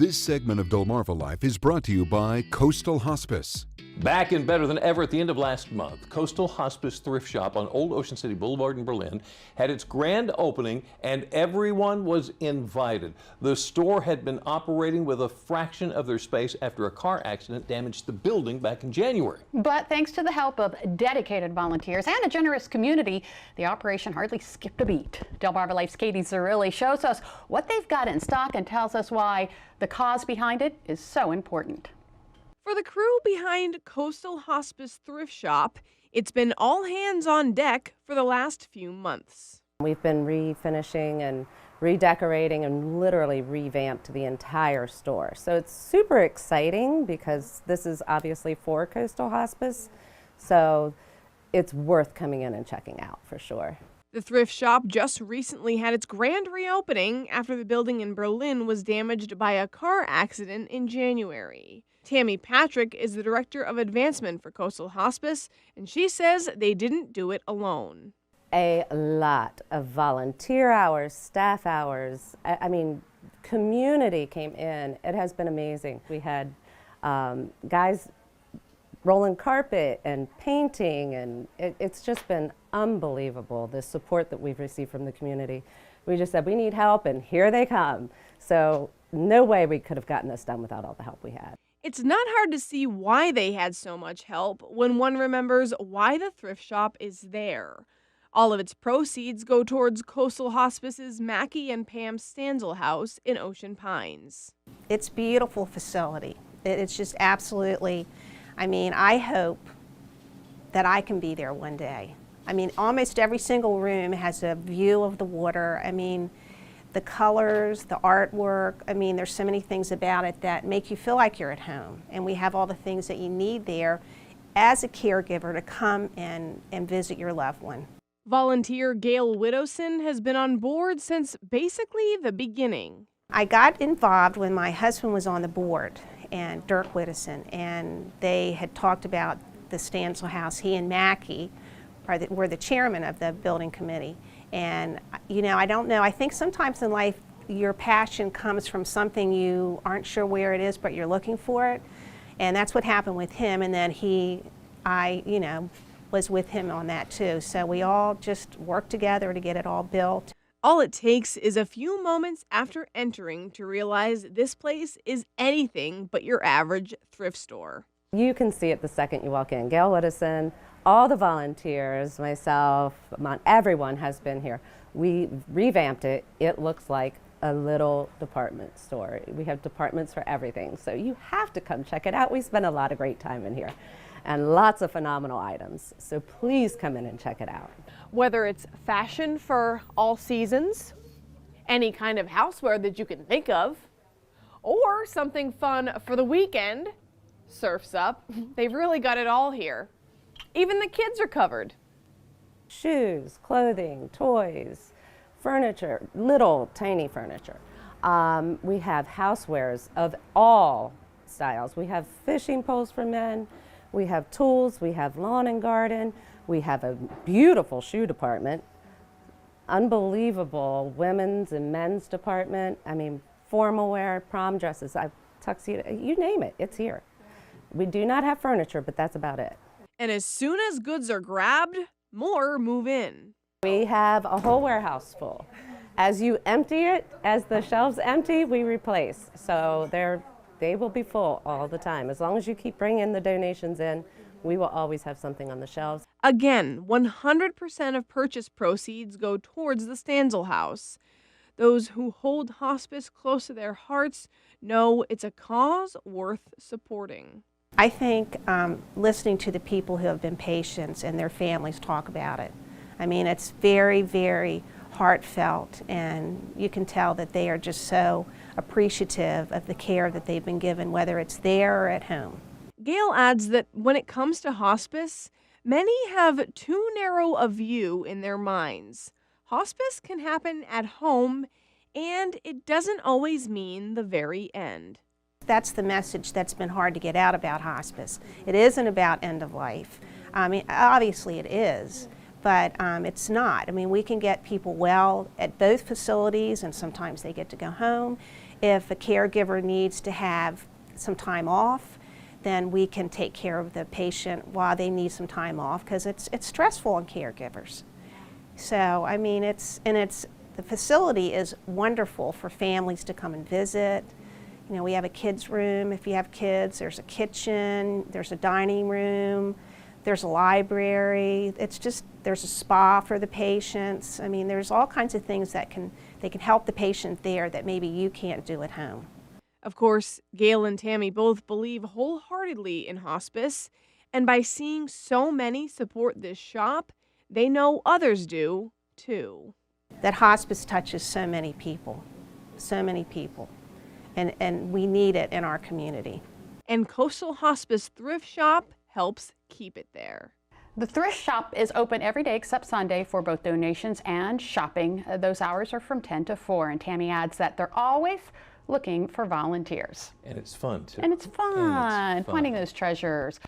This segment of Delmarva Life is brought to you by Coastal Hospice. Back and better than ever at the end of last month, Coastal Hospice Thrift Shop on Old Ocean City Boulevard in Berlin had its grand opening and everyone was invited. The store had been operating with a fraction of their space after a car accident damaged the building back in January. But thanks to the help of dedicated volunteers and a generous community, the operation hardly skipped a beat. Delmarva Life's Katie Zerilli shows us what they've got in stock and tells us why the cause behind it is so important. For the crew behind Coastal Hospice Thrift Shop, it's been all hands on deck for the last few months. We've been refinishing and redecorating and literally revamped the entire store. So it's super exciting because this is obviously for Coastal Hospice. So it's worth coming in and checking out for sure. The thrift shop just recently had its grand reopening after the building in Berlin was damaged by a car accident in January. Tammy Patrick is the Director of Advancement for Coastal Hospice, and she says they didn't do it alone. A lot of volunteer hours, staff hours, I mean, community came in. It has been amazing. We had guys rolling carpet and painting, and it's just been unbelievable, the support that we've received from the community. We just said, we need help, and here they come. So no way we could have gotten this done without all the help we had. It's not hard to see why they had so much help when one remembers why the thrift shop is there. All of its proceeds go towards Coastal Hospice's Mackie and Pam Stanzel House in Ocean Pines. It's a beautiful facility. It's just absolutely, I mean, I hope that I can be there one day. I mean, almost every single room has a view of the water. I mean, the colors, the artwork, I mean, there's so many things about it that make you feel like you're at home. And we have all the things that you need there as a caregiver to come and visit your loved one. Volunteer Gail Widowson has been on board since basically the beginning. I got involved when my husband was on the board, and Dirk Widowson, and they had talked about the Stanzel House. He and Mackie were the chairman of the building committee. And, you know, I don't know, I think sometimes in life your passion comes from something you aren't sure where it is, but you're looking for it. And that's what happened with him. And then I was with him on that too. So we all just worked together to get it all built. All it takes is a few moments after entering to realize this place is anything but your average thrift store. You can see it the second you walk in. Gail Widowson, all the volunteers, myself, everyone has been here. We revamped it. It looks like a little department store. We have departments for everything. So you have to come check it out. We spend a lot of great time in here and lots of phenomenal items. So please come in and check it out. Whether it's fashion for all seasons, any kind of houseware that you can think of, or something fun for the weekend, Surf's Up, they've really got it all here. Even the kids are covered. Shoes, clothing, toys, furniture, little tiny furniture. We have housewares of all styles. We have fishing poles for men. We have tools. We have lawn and garden. We have a beautiful shoe department. Unbelievable women's and men's department. I mean, formal wear, prom dresses, tuxedo, you name it, it's here. We do not have furniture, but that's about it. And as soon as goods are grabbed, more move in. We have a whole warehouse full. As you empty it, as the shelves empty, we replace. So they will be full all the time. As long as you keep bringing the donations in, we will always have something on the shelves. Again, 100% of purchase proceeds go towards the Stanzel House. Those who hold hospice close to their hearts know it's a cause worth supporting. I think listening to the people who have been patients and their families talk about it, I mean, it's very, very heartfelt, and you can tell that they are just so appreciative of the care that they've been given, whether it's there or at home. Gail adds that when it comes to hospice, many have too narrow a view in their minds. Hospice can happen at home, and it doesn't always mean the very end. That's the message that's been hard to get out about hospice. It isn't about end of life. I mean, obviously it is, but it's not. I mean, we can get people well at both facilities, and sometimes they get to go home. If a caregiver needs to have some time off, then we can take care of the patient while they need some time off, because it's stressful on caregivers. So, I mean, the facility is wonderful for families to come and visit. You know, we have a kids room if you have kids, there's a kitchen, there's a dining room, there's a library, there's a spa for the patients. I mean, there's all kinds of things that they can help the patient there that maybe you can't do at home. Of course, Gail and Tammy both believe wholeheartedly in hospice, and by seeing so many support this shop, they know others do, too. That hospice touches so many people, and we need it in our community. And Coastal Hospice Thrift Shop helps keep it there. The thrift shop is open every day except Sunday for both donations and shopping. Those hours are from 10 to 4, and Tammy adds that they're always looking for volunteers. And it's fun, too. And it's fun finding those treasures.